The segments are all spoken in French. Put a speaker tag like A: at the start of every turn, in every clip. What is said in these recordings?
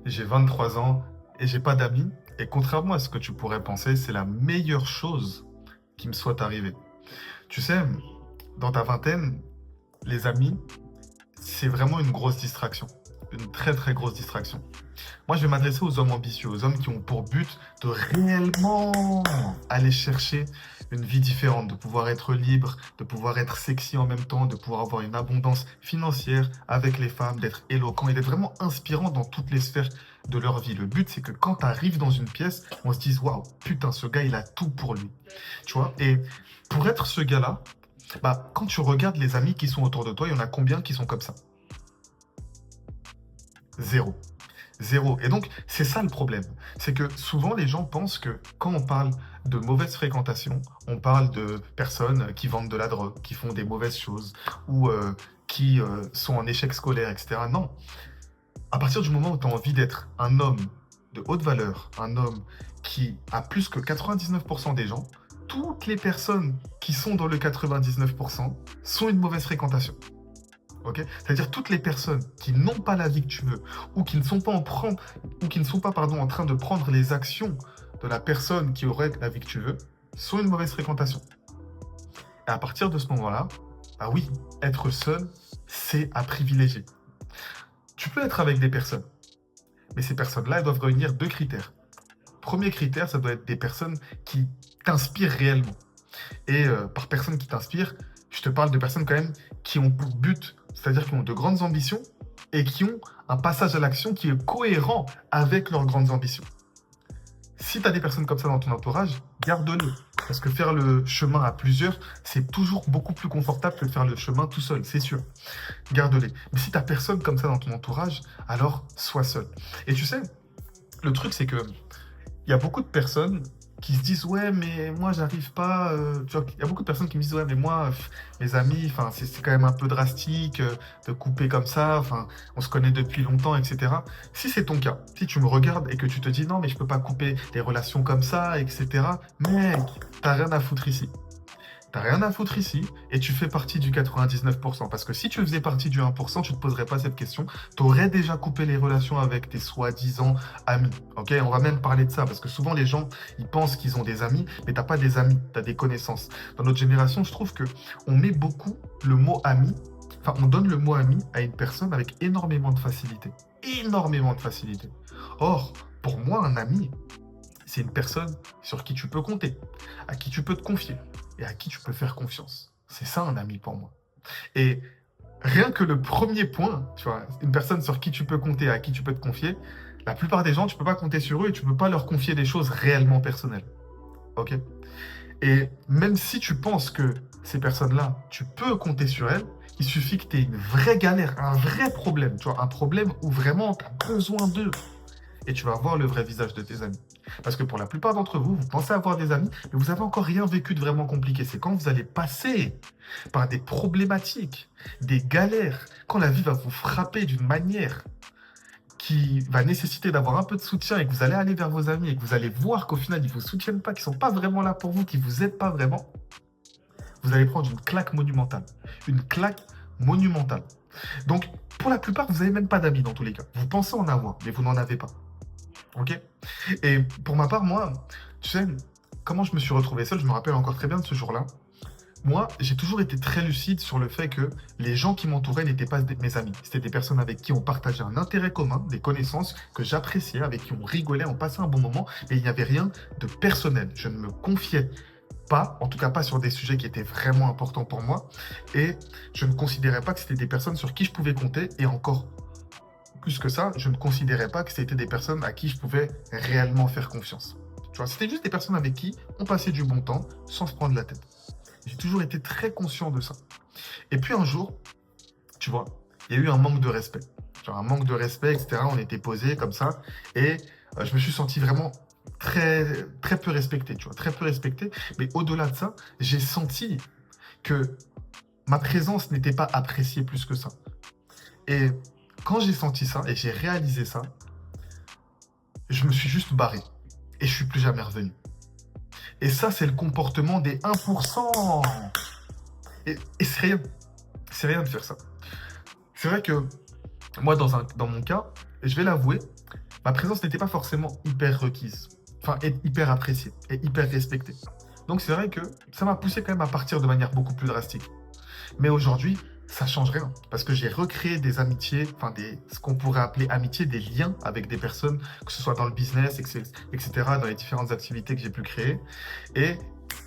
A: J'ai 23 ans et j'ai pas d'amis. Et contrairement à ce que tu pourrais penser, c'est la meilleure chose qui me soit arrivée. Tu sais, dans ta vingtaine, les amis, c'est vraiment une grosse distraction. Une très très grosse distraction. Moi, je vais m'adresser aux hommes ambitieux, aux hommes qui ont pour but de réellement aller chercher une vie différente, de pouvoir être libre, de pouvoir être sexy en même temps, de pouvoir avoir une abondance financière avec les femmes, d'être éloquent et d'être vraiment inspirant dans toutes les sphères de leur vie. Le but, c'est que quand tu arrives dans une pièce, on se dise, waouh, putain, ce gars, il a tout pour lui. Tu vois. Et pour être ce gars-là, bah, quand tu regardes les amis qui sont autour de toi, il y en a combien qui sont comme ça? Zéro. Zéro. Et donc, c'est ça le problème. C'est que souvent, les gens pensent que quand on parle de mauvaise fréquentation, on parle de personnes qui vendent de la drogue, qui font des mauvaises choses, ou qui sont en échec scolaire, etc. Non. À partir du moment où tu as envie d'être un homme de haute valeur, un homme qui a plus que 99% des gens, toutes les personnes qui sont dans le 99% sont une mauvaise fréquentation. Ok. C'est-à-dire toutes les personnes qui n'ont pas la vie que tu veux ou qui ne sont pas ou qui ne sont pas en train de prendre les actions de la personne qui aurait la vie que tu veux sont une mauvaise fréquentation. Et à partir de ce moment-là, ah oui, être seul, c'est à privilégier. Tu peux être avec des personnes, mais ces personnes-là, elles doivent réunir deux critères. Premier critère, ça doit être des personnes qui t'inspirent réellement. Et par personnes qui t'inspirent, je te parle de personnes quand même qui ont pour but, c'est-à-dire qui ont de grandes ambitions et qui ont un passage à l'action qui est cohérent avec leurs grandes ambitions. Si tu as des personnes comme ça dans ton entourage, garde-les. Parce que faire le chemin à plusieurs, c'est toujours beaucoup plus confortable que de faire le chemin tout seul, c'est sûr. Garde-les. Mais si tu n'as personne comme ça dans ton entourage, alors sois seul. Et tu sais, le truc, c'est que il y a beaucoup de personnes qui se disent ouais mais moi j'arrive pas tu vois, il y a beaucoup de personnes qui me disent ouais mais moi mes amis enfin c'est quand même un peu drastique de couper comme ça enfin on se connaît depuis longtemps etc. Si c'est ton cas, si tu me regardes et que tu te dis non mais je peux pas couper les relations comme ça etc. Mec, t'as rien à foutre ici. T'as rien à foutre ici et tu fais partie du 99%. Parce que si tu faisais partie du 1%, tu te poserais pas cette question. Tu aurais déjà coupé les relations avec tes soi-disant amis. Ok, on va même parler de ça parce que souvent les gens ils pensent qu'ils ont des amis, mais t'as pas des amis, t'as des connaissances. Dans notre génération, je trouve que on met beaucoup le mot ami. Enfin, on donne le mot ami à une personne avec énormément de facilité. Énormément de facilité. Or, pour moi, un ami, c'est une personne sur qui tu peux compter, à qui tu peux te confier et à qui tu peux faire confiance. C'est ça un ami pour moi. Et rien que le premier point, tu vois, une personne sur qui tu peux compter, à qui tu peux te confier, la plupart des gens, tu peux pas compter sur eux et tu peux pas leur confier des choses réellement personnelles. Ok. Et même si tu penses que ces personnes-là, tu peux compter sur elles, il suffit que tu aies une vraie galère, un vrai problème, tu vois, un problème où vraiment tu as besoin d'eux et tu vas voir le vrai visage de tes amis. Parce que pour la plupart d'entre vous, vous pensez avoir des amis, mais vous n'avez encore rien vécu de vraiment compliqué. C'est quand vous allez passer par des problématiques, des galères, quand la vie va vous frapper d'une manière qui va nécessiter d'avoir un peu de soutien et que vous allez aller vers vos amis et que vous allez voir qu'au final, ils ne vous soutiennent pas, qu'ils ne sont pas vraiment là pour vous, qu'ils ne vous aident pas vraiment, vous allez prendre une claque monumentale. Une claque monumentale. Donc, pour la plupart, vous n'avez même pas d'amis dans tous les cas. Vous pensez en avoir, mais vous n'en avez pas. Ok. Et pour ma part, moi, tu sais, comment je me suis retrouvé seul, je me rappelle encore très bien de ce jour-là. Moi, j'ai toujours été très lucide sur le fait que les gens qui m'entouraient n'étaient pas mes amis. C'était des personnes avec qui on partageait un intérêt commun, des connaissances que j'appréciais, avec qui on rigolait, on passait un bon moment, mais il n'y avait rien de personnel. Je ne me confiais pas, en tout cas pas sur des sujets qui étaient vraiment importants pour moi, et je ne considérais pas que c'était des personnes sur qui je pouvais compter, et encore plus que ça, je ne considérais pas que c'était des personnes à qui je pouvais réellement faire confiance. Tu vois, c'était juste des personnes avec qui on passait du bon temps sans se prendre la tête. J'ai toujours été très conscient de ça. Et puis un jour, tu vois, il y a eu un manque de respect. Genre un manque de respect, etc. On était posés comme ça. Et je me suis senti vraiment très, très peu respecté, tu vois, très peu respecté. Mais au-delà de ça, j'ai senti que ma présence n'était pas appréciée plus que ça. Et quand j'ai senti ça et j'ai réalisé ça, je me suis juste barré. Et je suis plus jamais revenu. Et ça, c'est le comportement des 1%. Et c'est rien. C'est rien de faire ça. C'est vrai que moi, dans mon cas, je vais l'avouer, ma présence n'était pas forcément hyper requise, enfin, et hyper appréciée et hyper respectée. Donc c'est vrai que ça m'a poussé quand même à partir de manière beaucoup plus drastique. Mais aujourd'hui, ça change rien parce que j'ai recréé des amitiés, enfin ce qu'on pourrait appeler amitié, des liens avec des personnes, que ce soit dans le business, etc., dans les différentes activités que j'ai pu créer. Et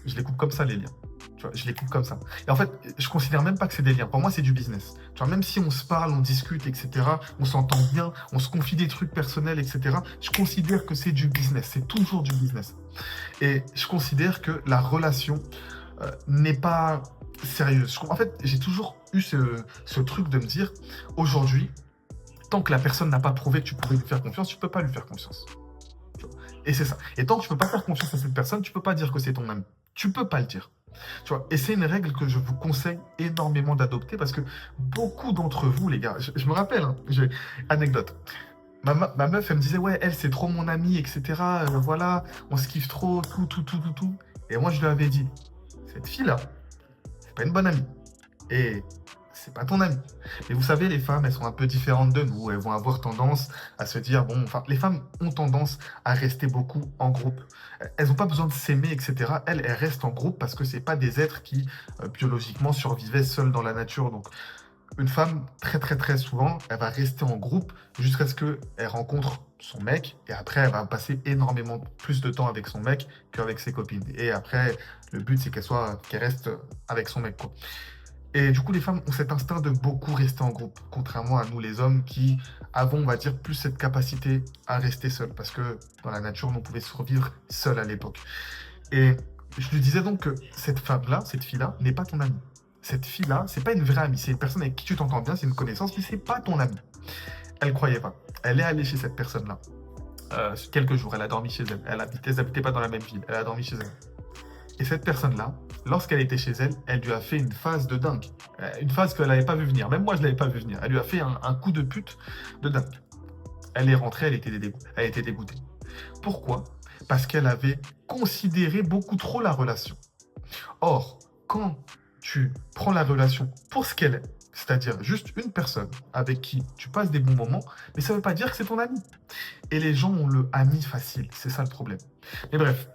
A: je les coupe comme ça, les liens. Tu vois, je les coupe comme ça. Et en fait, je considère même pas que c'est des liens. Pour moi, c'est du business. Tu vois, même si on se parle, on discute, etc., on s'entend bien, on se confie des trucs personnels, etc., je considère que c'est du business. C'est toujours du business. Et je considère que la relation n'est pas sérieuse. En fait, j'ai toujours eu ce truc de me dire, aujourd'hui, tant que la personne n'a pas prouvé que tu pouvais lui faire confiance, tu peux pas lui faire confiance. Et c'est ça. Et tant que tu peux pas faire confiance à cette personne, tu peux pas dire que c'est ton ami. Tu peux pas le dire. Tu vois, et c'est une règle que je vous conseille énormément d'adopter parce que beaucoup d'entre vous, les gars, je me rappelle, hein, anecdote. Ma meuf, elle me disait, ouais, elle, c'est trop mon amie, etc. Voilà, on se kiffe trop, tout. Et moi, je lui avais dit, cette fille-là, c'est pas une bonne amie. Et c'est pas ton ami. Mais vous savez, les femmes, elles sont un peu différentes de nous. Elles vont avoir tendance à se dire, bon, enfin, les femmes ont tendance à rester beaucoup en groupe. Elles n'ont pas besoin de s'aimer, etc. Elles restent en groupe parce que c'est pas des êtres qui, biologiquement, survivaient seuls dans la nature. Donc, une femme, très souvent, elle va rester en groupe jusqu'à ce qu'elle rencontre son mec. Et après, elle va passer énormément plus de temps avec son mec qu'avec ses copines. Et après, le but, c'est qu'elle reste avec son mec, quoi. Et du coup, les femmes ont cet instinct de beaucoup rester en groupe, contrairement à nous, les hommes, qui avons, on va dire, plus cette capacité à rester seuls. Parce que dans la nature, on pouvait survivre seul à l'époque. Et je lui disais donc que cette femme-là, cette fille-là, n'est pas ton amie. Cette fille-là, c'est pas une vraie amie. C'est une personne avec qui tu t'entends bien, c'est une connaissance, mais c'est pas ton amie. Elle croyait pas. Elle est allée chez cette personne-là. Quelques jours, elle a dormi chez elle. Elles habitaient pas dans la même ville. Elle a dormi chez elle. Et cette personne-là, lorsqu'elle était chez elle, elle lui a fait une phase de dingue. Une phase qu'elle n'avait pas vu venir. Même moi, je ne l'avais pas vu venir. Elle lui a fait un coup de pute de dingue. Elle est rentrée, elle était dégoûtée. Pourquoi? Parce qu'elle avait considéré beaucoup trop la relation. Or, quand tu prends la relation pour ce qu'elle est, c'est-à-dire juste une personne avec qui tu passes des bons moments, mais ça ne veut pas dire que c'est ton ami. Et les gens ont le ami facile, c'est ça le problème. Mais bref,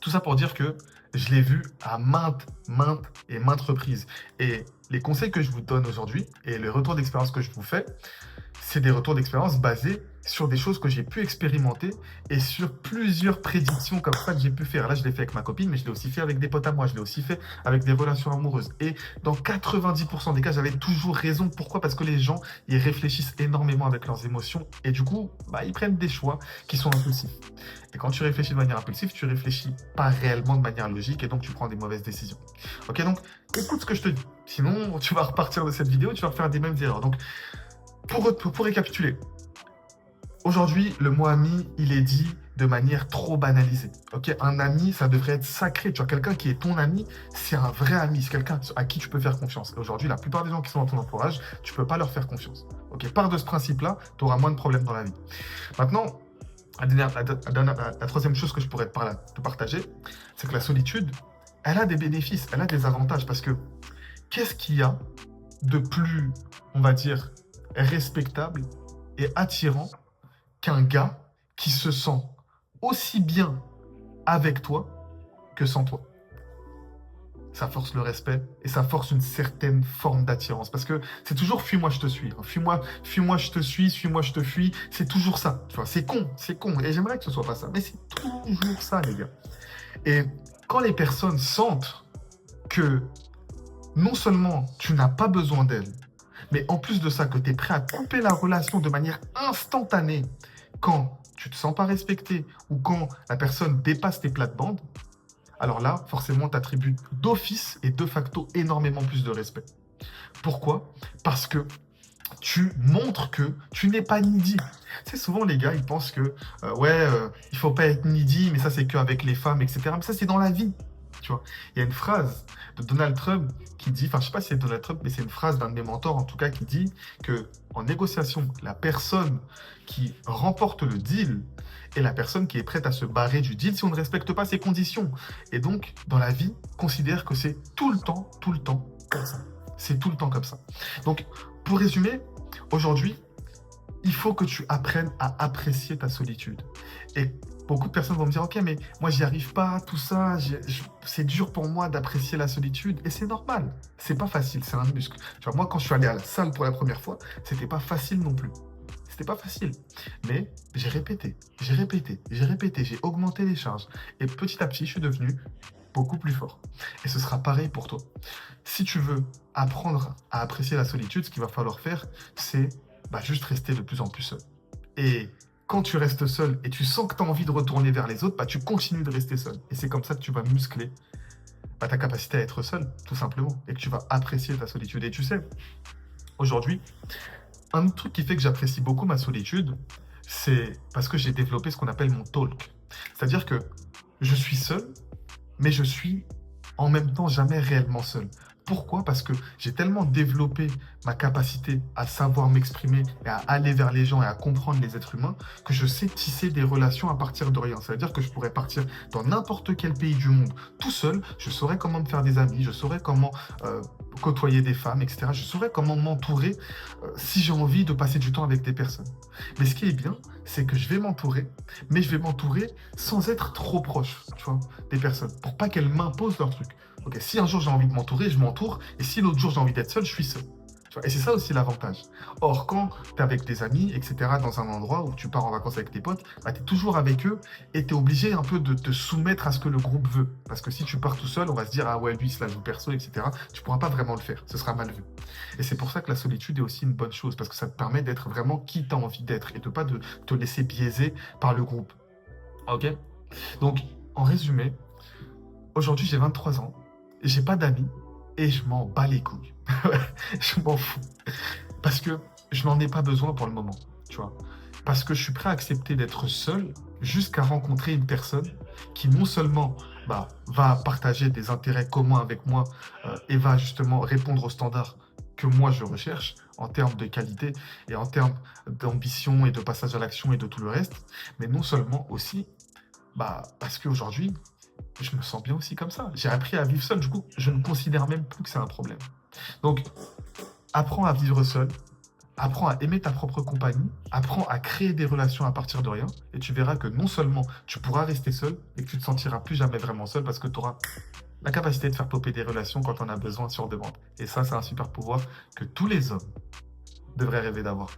A: tout ça pour dire que je l'ai vu à maintes reprises. Et les conseils que je vous donne aujourd'hui et le retour d'expérience que je vous fais, c'est des retours d'expérience basés sur des choses que j'ai pu expérimenter et sur plusieurs prédictions comme ça que j'ai pu faire. Là, je l'ai fait avec ma copine, mais je l'ai aussi fait avec des potes à moi. Je l'ai aussi fait avec des relations amoureuses. Et dans 90% des cas, j'avais toujours raison. Pourquoi? Parce que les gens, ils réfléchissent énormément avec leurs émotions et du coup, ils prennent des choix qui sont impulsifs. Et quand tu réfléchis de manière impulsive, tu réfléchis pas réellement de manière logique et donc tu prends des mauvaises décisions. Ok, donc écoute ce que je te dis. Sinon, tu vas repartir de cette vidéo, tu vas faire des mêmes erreurs. Donc, pour récapituler, aujourd'hui, le mot ami, il est dit de manière trop banalisée. Ok, un ami, ça devrait être sacré. Tu vois, quelqu'un qui est ton ami, c'est un vrai ami. C'est quelqu'un à qui tu peux faire confiance. Et aujourd'hui, la plupart des gens qui sont dans ton entourage, tu peux pas leur faire confiance. Ok, pars de ce principe-là, tu auras moins de problèmes dans la vie. Maintenant, la troisième chose que je pourrais te partager, c'est que la solitude, elle a des bénéfices, elle a des avantages. Parce que qu'est-ce qu'il y a de plus, on va dire, respectable et attirant qu'un gars qui se sent aussi bien avec toi que sans toi? Ça force le respect et ça force une certaine forme d'attirance. Parce que c'est toujours fuis-moi, je te suis. Fuis-moi, je te suis, suis-moi, je te fuis. C'est toujours ça. Tu vois, c'est con. Et j'aimerais que ce soit pas ça. Mais c'est toujours ça, les gars. Et quand les personnes sentent que non seulement tu n'as pas besoin d'elles, mais en plus de ça, que tu es prêt à couper la relation de manière instantanée quand tu ne te sens pas respecté ou quand la personne dépasse tes plates-bandes, alors là, forcément, tu attribues d'office et de facto énormément plus de respect. Pourquoi? Parce que tu montres que tu n'es pas needy. Tu sais, souvent, les gars, ils pensent que, il faut pas être needy, mais ça, c'est qu'avec les femmes, etc. Mais ça, c'est dans la vie. Tu vois, il y a une phrase de Donald Trump qui dit, enfin, je sais pas si c'est Donald Trump, mais c'est une phrase d'un de mes mentors, en tout cas, qui dit que en négociation, la personne qui remporte le deal est la personne qui est prête à se barrer du deal si on ne respecte pas ses conditions. Et donc, dans la vie, considère que c'est tout le temps comme ça. C'est tout le temps comme ça. Donc, pour résumer, aujourd'hui, il faut que tu apprennes à apprécier ta solitude. Et beaucoup de personnes vont me dire, ok, mais moi, j'y arrive pas, tout ça, c'est dur pour moi d'apprécier la solitude. Et c'est normal. C'est pas facile, c'est un muscle. Tu vois, moi, quand je suis allé à la salle pour la première fois, c'était pas facile non plus. C'était pas facile. Mais j'ai répété, j'ai répété, j'ai répété, j'ai augmenté les charges. Et petit à petit, je suis devenu beaucoup plus fort. Et ce sera pareil pour toi. Si tu veux apprendre à apprécier la solitude, ce qu'il va falloir faire, c'est juste rester de plus en plus seul. Et quand tu restes seul et tu sens que tu as envie de retourner vers les autres, tu continues de rester seul. Et c'est comme ça que tu vas muscler ta capacité à être seul, tout simplement. Et que tu vas apprécier ta solitude. Et tu sais, aujourd'hui, un autre truc qui fait que j'apprécie beaucoup ma solitude, c'est parce que j'ai développé ce qu'on appelle mon talk. C'est-à-dire que je suis seul, mais je suis en même temps jamais réellement seul. Pourquoi? Parce que j'ai tellement développé ma capacité à savoir m'exprimer et à aller vers les gens et à comprendre les êtres humains que je sais tisser des relations à partir de rien. Ça veut dire que je pourrais partir dans n'importe quel pays du monde tout seul, je saurais comment me faire des amis, je saurais comment côtoyer des femmes, etc. Je saurais comment m'entourer si j'ai envie de passer du temps avec des personnes. Mais ce qui est bien, c'est que je vais m'entourer, mais je vais m'entourer sans être trop proche, tu vois, des personnes, pour pas qu'elles m'imposent leur truc. Ok, si un jour j'ai envie de m'entourer, je m'entoure, et si l'autre jour j'ai envie d'être seul, je suis seul. Tu vois, et c'est ça aussi l'avantage. Or, quand tu es avec des amis, etc., dans un endroit où tu pars en vacances avec tes potes, tu es toujours avec eux et tu es obligé un peu de te soumettre à ce que le groupe veut. Parce que si tu pars tout seul, on va se dire, ah ouais, lui, il se la joue perso, etc. Tu pourras pas vraiment le faire, ce sera mal vu. Et c'est pour ça que la solitude est aussi une bonne chose, parce que ça te permet d'être vraiment qui tu as envie d'être et de pas de te laisser biaiser par le groupe. Ok? Donc, en résumé, aujourd'hui j'ai 23 ans, j'ai pas d'amis et je m'en bats les couilles. Je m'en fous. Parce que je n'en ai pas besoin pour le moment, tu vois. Parce que je suis prêt à accepter d'être seul jusqu'à rencontrer une personne qui non seulement va partager des intérêts communs avec moi et va justement répondre aux standards que moi je recherche en termes de qualité et en termes d'ambition et de passage à l'action et de tout le reste, mais non seulement aussi parce qu'aujourd'hui, je me sens bien aussi comme ça. J'ai appris à vivre seul, du coup, je ne considère même plus que c'est un problème. Donc, apprends à vivre seul, apprends à aimer ta propre compagnie, apprends à créer des relations à partir de rien, et tu verras que non seulement tu pourras rester seul, et que tu te sentiras plus jamais vraiment seul parce que tu auras la capacité de faire popper des relations quand on a besoin sur demande. Et ça, c'est un super pouvoir que tous les hommes devraient rêver d'avoir.